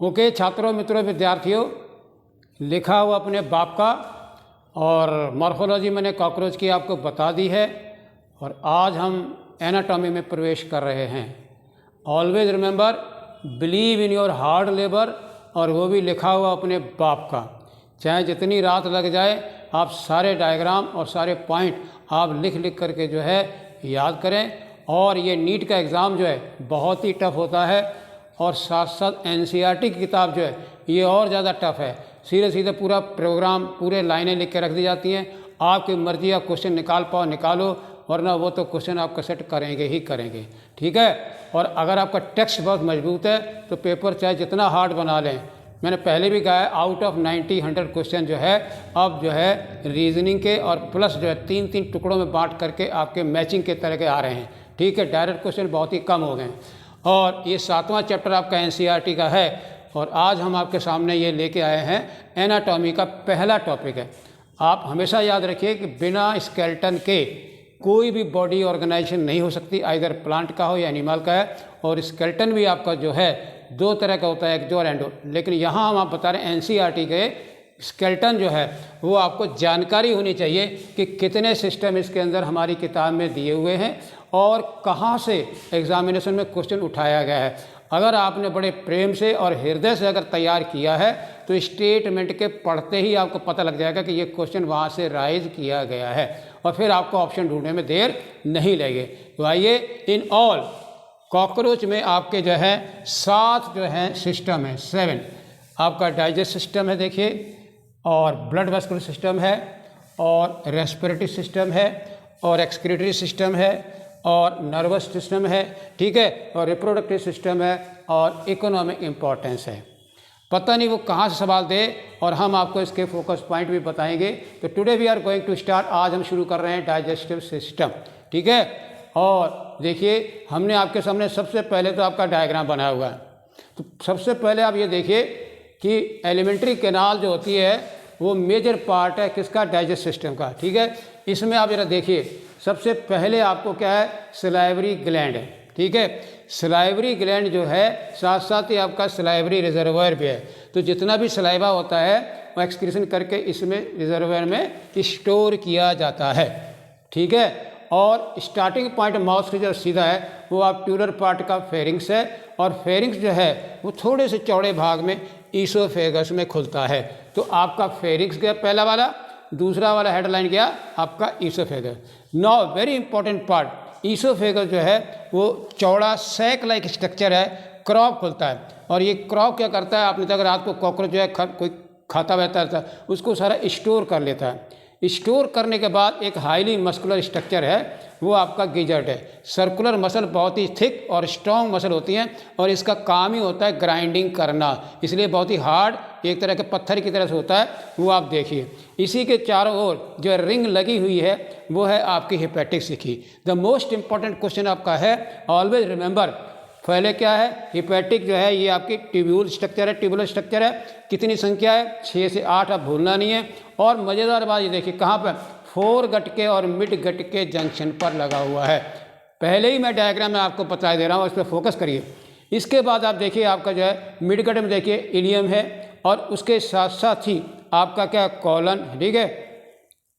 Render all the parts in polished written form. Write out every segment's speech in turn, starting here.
Okay छात्रों, मित्रों, विद्यार्थियों, लिखा हुआ अपने बाप का और मॉर्फोलॉजी मैंने कॉकरोच की आपको बता दी है और आज हम एनाटॉमी में प्रवेश कर रहे हैं। Always remember, believe in your hard labour, और वो भी लिखा हुआ अपने बाप का। चाहे जितनी रात लग जाए, आप सारे डायग्राम और सारे पॉइंट आप लिख लिख करके जो है याद करें। और ये नीट का एग्ज़ाम जो है बहुत ही टफ होता है और साथ साथ एनसीईआरटी की किताब जो है ये और ज़्यादा टफ है। सीधे सीधे पूरा प्रोग्राम, पूरे लाइनें लिख के रख दी जाती हैं। आपकी मर्जी, आप क्वेश्चन निकाल पाओ निकालो, वरना वो तो क्वेश्चन आपका सेट करेंगे ही करेंगे। ठीक है। और अगर आपका टेक्स्ट बहुत मजबूत है तो पेपर चाहे जितना हार्ड बना लें, मैंने पहले भी कहा है, आउट ऑफ 90-100 क्वेश्चन जो है अब जो है रीजनिंग के और प्लस जो है 3-3 टुकड़ों में बांट करके आपके मैचिंग के तरह के आ रहे हैं। ठीक है। डायरेक्ट क्वेश्चन बहुत ही कम हो गए हैं। और ये 7वां चैप्टर आपका एनसीईआरटी का है और आज हम आपके सामने ये लेके आए हैं एनाटॉमी का पहला टॉपिक है। आप हमेशा याद रखिए कि बिना स्केलेटन के कोई भी बॉडी ऑर्गेनाइजेशन नहीं हो सकती, आइदर प्लांट का हो या एनिमल का है। और स्केलेटन भी आपका जो है 2 तरह का होता है, एक्टो और एंडो। लेकिन यहाँ हम आप बता रहे हैं एनसीईआरटी के स्केलेटन जो है वो आपको जानकारी होनी चाहिए कि कितने सिस्टम इसके अंदर हमारी किताब में दिए हुए हैं और कहाँ से एग्जामिनेशन में क्वेश्चन उठाया गया है। अगर आपने बड़े प्रेम से और हृदय से अगर तैयार किया है तो स्टेटमेंट के पढ़ते ही आपको पता लग जाएगा कि ये क्वेश्चन वहाँ से राइज किया गया है और फिर आपको ऑप्शन ढूंढने में देर नहीं लगे। तो आइए, इन ऑल कॉकरोच में आपके जो है 7 जो है सिस्टम है, 7। आपका डाइजेस्ट सिस्टम है देखिए, और ब्लड वेस्कुलर सिस्टम है, और रेस्पिरेटरी सिस्टम है, और एक्सक्रीटरी सिस्टम है, और नर्वस सिस्टम है। ठीक है। और रिप्रोडक्टिव सिस्टम है, और इकोनॉमिक इम्पोर्टेंस है। पता नहीं वो कहाँ से सवाल दे और हम आपको इसके फोकस पॉइंट भी बताएंगे। तो today we are going to start, आज हम शुरू कर रहे हैं डाइजेस्टिव सिस्टम। ठीक है। और देखिए, हमने आपके सामने सबसे पहले तो आपका डायग्राम बनाया हुआ है। तो सबसे पहले आप ये देखिए कि एलिमेंट्री कैनाल जो होती है वो मेजर पार्ट है किसका, डाइजेस्ट सिस्टम का। ठीक है। इसमें आप जरा देखिए, सबसे पहले आपको क्या है, सलाइवरी ग्लैंड है। ठीक है। सलाइवरी ग्लैंड जो है साथ साथ ही आपका सलाइवरी रिजर्वायर भी है। तो जितना भी सलाइवा होता है वो एक्सक्रीशन करके इसमें रिजर्वायर में स्टोर किया जाता है। ठीक है। और स्टार्टिंग पॉइंट माउथ से जो सीधा है वो आप ट्यूलर पार्ट का फेरिंग्स है, और फेरिंग्स जो है वो थोड़े से चौड़े भाग में ईसोफेगस में खुलता है। तो आपका फेरिंग्स गया पहला वाला, दूसरा वाला हेडलाइन गया आपका oesophagus. Now very important part, oesophagus जो है वो चौड़ा सैक लाइक स्ट्रक्चर है, क्रॉप खुलता है। और ये क्रॉप क्या करता है, आपने अगर रात को कॉकरोच जो है कोई खाता रहता है उसको सारा स्टोर कर लेता है। स्टोर करने के बाद एक हाईली मस्कुलर स्ट्रक्चर है, वो आपका गिजर्ट है। सर्कुलर मसल बहुत ही थिक और स्ट्रॉन्ग मसल होती हैं और इसका काम ही होता है ग्राइंडिंग करना, इसलिए बहुत ही हार्ड, एक तरह के पत्थर की तरह से होता है। वो आप देखिए, इसी के चारों ओर जो रिंग लगी हुई है वो है आपकी हेपेटिक सिकी। द मोस्ट इंपॉर्टेंट क्वेश्चन आपका है, ऑलवेज रिमेंबर, पहले क्या है, हिपैटिक जो है ये आपकी ट्यूब्यूल स्ट्रक्चर है, ट्यूबुलर स्ट्रक्चर है। कितनी संख्या है, 6 से 8, आप भूलना नहीं है। और मज़ेदार बात ये देखिए कहाँ पर, 4 गटके और मिड गटके जंक्शन पर लगा हुआ है। पहले ही मैं डायग्राम में आपको बता दे रहा हूँ, इस पर फोकस करिए। इसके बाद आप देखिए आपका जो है मिड गट में देखिए इलियम है, और उसके साथ साथ ही आपका क्या, कॉलन। ठीक है।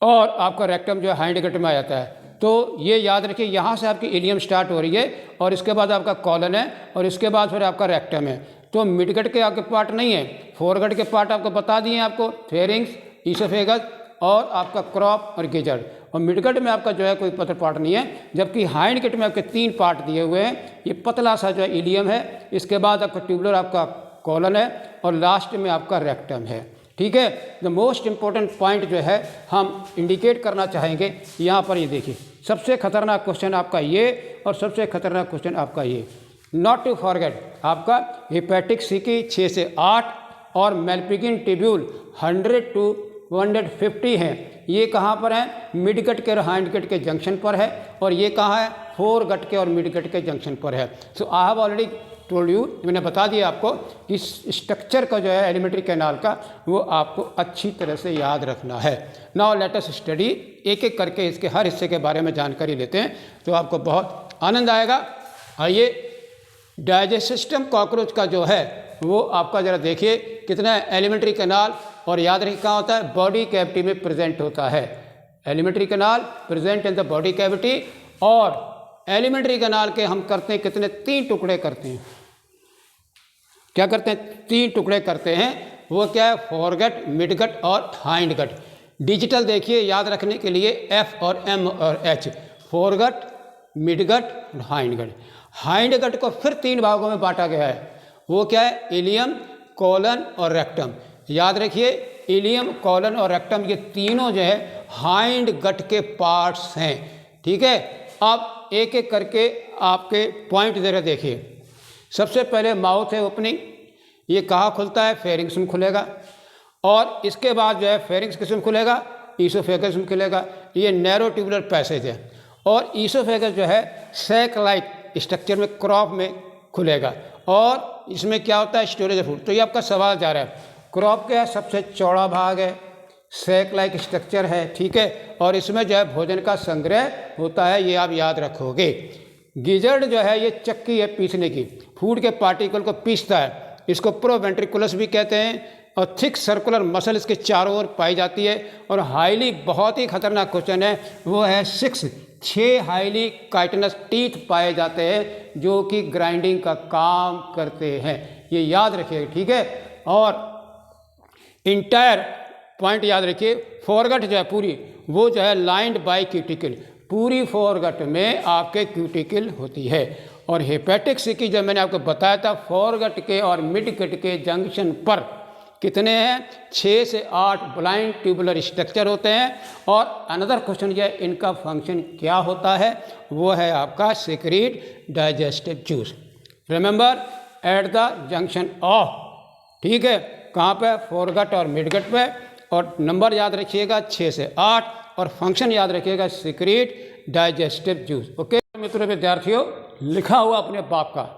और आपका रेक्टम जो है हाइंड गट में आ जाता है। तो ये याद रखिए, यहाँ से आपकी इलियम स्टार्ट हो रही है और इसके बाद आपका कॉलन है और इसके बाद फिर आपका रेक्टम है। तो मिडगट के आपके पार्ट नहीं है, फोरगट के पार्ट आपको बता दिए आपको, फेरिंग्स, ईसोफेगस और आपका क्रॉप और गिजर्ट। और मिडगट में आपका जो है कोई पत्र पार्ट नहीं है, जबकि हाइंड गट में आपके 3 पार्ट दिए हुए हैं। ये पतला सा जो है इलियम है, इसके बाद आपका ट्यूबुलर आपका कॉलन है और लास्ट में आपका रेक्टम है। ठीक है। द मोस्ट इंपॉर्टेंट पॉइंट जो है हम इंडिकेट करना चाहेंगे यहाँ पर, ये देखिए सबसे खतरनाक क्वेश्चन आपका ये और सबसे खतरनाक क्वेश्चन आपका ये। नॉट टू फॉरगेट, आपका हिपैटिक सिकी 6 से 8 और मेल्पिगिन ट्यूब्यूल 100 to 150 हैं। ये कहाँ पर है, मिड गट के और हाइंड गट के जंक्शन पर है, और ये कहाँ है, 4 गट के और मिड गट के जंक्शन पर है। So I have already told you, मैंने बता दिया आपको कि स्ट्रक्चर का जो है एलिमेंट्री कैनाल का वो आपको अच्छी तरह से याद रखना है। नाउ लेट अस स्टडी, एक एक करके इसके हर हिस्से के बारे में जानकारी लेते हैं तो आपको बहुत आनंद आएगा। आइए, डाइजेस्ट सिस्टम कॉकरोच का जो है वो आपका ज़रा देखिए कितना एलिमेंट्री कैनाल, और याद रखिए कहाँ होता है, बॉडी कैविटी में प्रेजेंट होता है। Alimentary canal present in the body cavity, और एलिमेंट्री कैनाल के हम करते हैं कितने, 3 टुकड़े करते हैं। क्या करते हैं, 3 टुकड़े करते हैं। वो क्या है, फोरगट, मिडगट और हाइंड गट। डिजिटल देखिए याद रखने के लिए F और M और H, फोरगट, मिडगट और हाइंड गट। हाइंड गट को फिर 3 भागों में बांटा गया है। वो क्या है, इलियम, कोलन और रेक्टम। याद रखिए इलियम, कोलन और रेक्टम ये तीनों जो है हाइंड गट के पार्ट्स हैं। ठीक है, अब एक एक करके आपके पॉइंट जरा देखिए। सबसे पहले माउथ है ओपनिंग, ये कहाँ खुलता है, फेरिंग्स में खुलेगा, और इसके बाद जो है फेरिंग्स किस में खुलेगा, ईसोफेगस में खुलेगा। ये नैरो ट्यूबुलर पैसेज है, और ईसोफेगस जो है सैक लाइक स्ट्रक्चर में, क्रॉप में खुलेगा, और इसमें क्या होता है, स्टोरेज ऑफ फूड। तो ये आपका सवाल जा रहा है, क्रॉप क्या है, सबसे चौड़ा भाग है, सैक लाइक स्ट्रक्चर है, ठीक है, और इसमें जो है भोजन का संग्रह होता है, ये आप याद रखोगे। गिजर्ड जो है ये चक्की है पीसने की, फूड के पार्टिकल को पीसता है, इसको प्रोवेंट्रिकुलस भी कहते हैं, और थिक सर्कुलर मसल इसके चारों ओर पाई जाती है। और हाईली, बहुत ही खतरनाक क्वेश्चन है, वो है 6 हाईली काइटनस टीथ पाए जाते हैं जो कि ग्राइंडिंग का काम करते हैं, ये याद रखिएगा, ठीक है। और इंटायर पॉइंट याद रखिए, फोरगट जो है पूरी, वो जो है लाइंड बाय क्यूटिकल, पूरी फोरगट में आपके क्यूटिकल होती है। और हेपेटिक सिकी जब मैंने आपको बताया था, फोरगट के और मिडगट के जंक्शन पर कितने हैं, 6 से 8 ब्लाइंड ट्यूबुलर स्ट्रक्चर होते हैं। और अनदर क्वेश्चन ये, इनका फंक्शन क्या होता है, वो है आपका secrete digestive juice. Remember at the junction of, ठीक है, कहाँ पे, फोरगट और मिडगट पे, और नंबर याद रखिएगा 6 से 8, और फंक्शन याद रखिएगा सिक्रीट डाइजेस्टिव जूस। ओके मित्रों, विद्यार्थियों, लिखा हुआ अपने बाप का,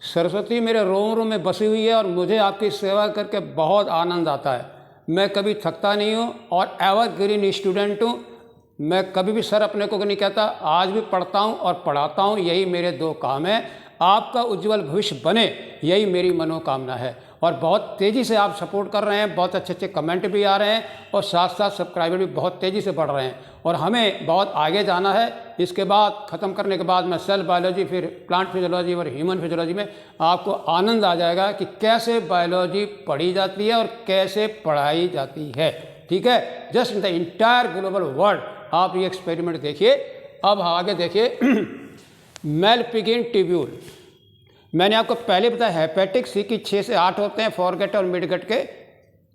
सरस्वती मेरे रोम रोम में बसी हुई है, और मुझे आपकी सेवा करके बहुत आनंद आता है। मैं कभी थकता नहीं हूँ, और एवरग्रीन स्टूडेंट हूँ। मैं कभी भी सर अपने को नहीं कहता, आज भी पढ़ता हूँ और पढ़ाता हूँ, यही मेरे 2 काम है। आपका उज्जवल भविष्य बने, यही मेरी मनोकामना है। और बहुत तेज़ी से आप सपोर्ट कर रहे हैं, बहुत अच्छे अच्छे कमेंट भी आ रहे हैं, और साथ साथ सब्सक्राइबर भी बहुत तेज़ी से बढ़ रहे हैं, और हमें बहुत आगे जाना है। इसके बाद ख़त्म करने के बाद मैं सेल बायोलॉजी, फिर प्लांट फिजियोलॉजी और ह्यूमन फिजियोलॉजी में आपको आनंद आ जाएगा कि कैसे बायोलॉजी पढ़ी जाती है और कैसे पढ़ाई जाती है, ठीक है। Just in the entire global world आप ये एक्सपेरिमेंट देखिए। अब आगे देखिए, मेलपिगिन ट्यूब्यूल, मैंने आपको पहले बताया हेपेटिक सी की 6 से 8 होते हैं फोरगट और मिडगट के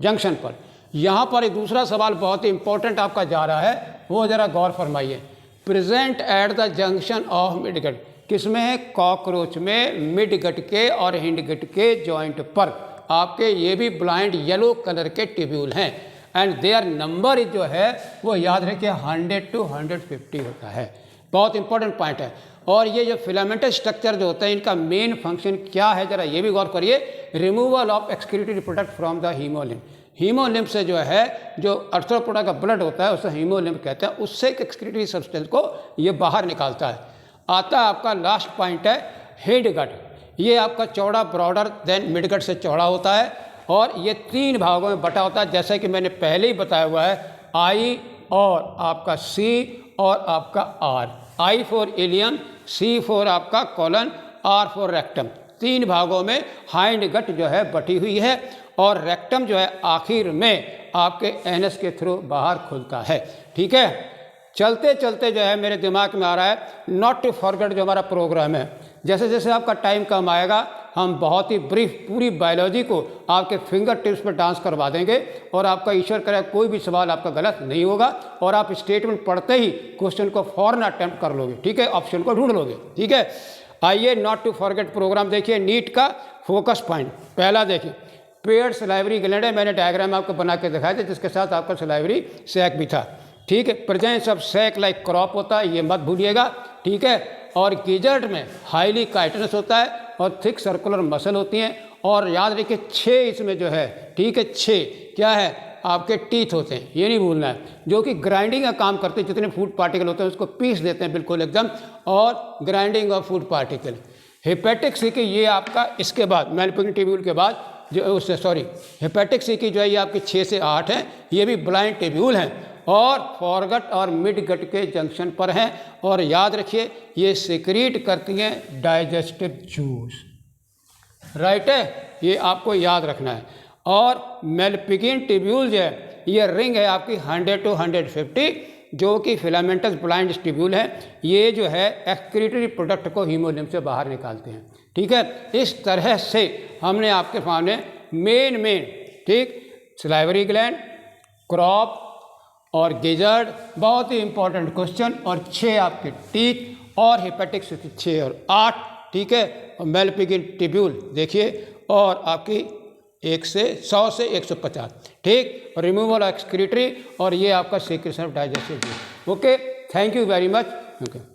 जंक्शन पर। यहाँ पर एक दूसरा सवाल बहुत ही इंपॉर्टेंट आपका जा रहा है, वो ज़रा गौर फरमाइए। Present at the junction of midgut, किसमें है, कॉकरोच में, मिडगट के और हिंडगट के जॉइंट पर आपके ये भी ब्लाइंड येलो कलर के ट्यूब्यूल हैं। एंड देयर नंबर जो है वो याद रखिए 100 to 150 होता है। बहुत इंपॉर्टेंट पॉइंट है। और ये जो फिलामेंटल स्ट्रक्चर जो होता है, इनका मेन फंक्शन क्या है, जरा ये भी गौर करिए। Removal of excretory product from the haemolymph, haemolymph से जो है, जो अर्थ्रोपोडा का ब्लड होता है उसे हीमोलिम्फ कहते हैं, उससे एक एक्सक्रीटरी सब्सटेंस को ये बाहर निकालता है। आता है आपका लास्ट पॉइंट है हिंडगट, ये आपका चौड़ा, ब्रॉडर देन मिडगट से चौड़ा होता है, और ये 3 भागों में बटा होता है, जैसे कि मैंने पहले ही बताया हुआ है, I और आपका C और आपका R। I for ileum, C for आपका कोलन, R फॉर रेक्टम। 3 भागों में हाइंड गट जो है बटी हुई है, और रेक्टम जो है आखिर में आपके एनस के थ्रू बाहर खुलता है, ठीक है। चलते चलते जो है मेरे दिमाग में आ रहा है, नॉट टू फॉरगेट जो हमारा प्रोग्राम है, जैसे जैसे आपका टाइम कम आएगा, हम बहुत ही ब्रीफ पूरी बायोलॉजी को आपके फिंगर टिप्स पर डांस करवा देंगे, और आपका ईश्वर करे कोई भी सवाल आपका गलत नहीं होगा, और आप स्टेटमेंट पढ़ते ही क्वेश्चन को फौरन अटेम्प्ट कर लोगे, ठीक है, ऑप्शन को ढूंढ लोगे, ठीक है। आइए नॉट टू फॉरगेट प्रोग्राम देखिए। नीट का फोकस पॉइंट पहला देखिए, पेड सलाइवरी ग्लैंड है, मैंने डायग्राम आपको बना के दिखाया था, जिसके साथ आपका सलाइवरी सैक भी था, ठीक है। Presence of sac like crop होता है, ये मत भूलिएगा, ठीक है। और गिजर्ड में हाईली काइटनस होता है, और थिक सर्कुलर मसल होती हैं, और याद रखिए 6 इसमें जो है, ठीक है, 6 क्या है आपके टीथ होते हैं, ये नहीं भूलना है, जो कि ग्राइंडिंग का काम करते हैं। जितने फूड पार्टिकल होते हैं उसको पीस देते हैं बिल्कुल एकदम, और grinding of food particle. Hepatic C की ये आपका इसके बाद मैलिपिगेंट ट्यूब्यूल के बाद जो उससे हेपेटिक सी की जो है ये आपकी 6 से 8 है, ये भी ब्लाइंड ट्यूब्यूल हैं और फॉरगट और मिड गट के जंक्शन पर हैं। और याद रखिए ये सिक्रीट करती हैं डाइजेस्टिव जूस, राइट है, ये आपको याद रखना है। और मैलिपिगेंट ट्यूब्यूल जो है ये रिंग है आपकी 100 to 150 जो कि फिलामेंटस ब्लाइंड ट्यूब्यूल है, ये जो है एक्सक्रीटरी प्रोडक्ट को हीमोलिम्फ से बाहर निकालते हैं। ठीक है, इस तरह से हमने आपके सामने मेन ठीक सलाइवरी ग्लैंड, क्रॉप और गिजर्ड, बहुत ही इंपॉर्टेंट क्वेश्चन, और 6 आपके टीथ और हेपेटिक 6 और 8, ठीक है, और मैलिपिगेंट ट्यूब्यूल देखिए, और आपकी 100 से 150, ठीक, रिमूवल एक्सक्रीटरी, और ये आपका secretion of digestive. Okay, thank you very much. Okay.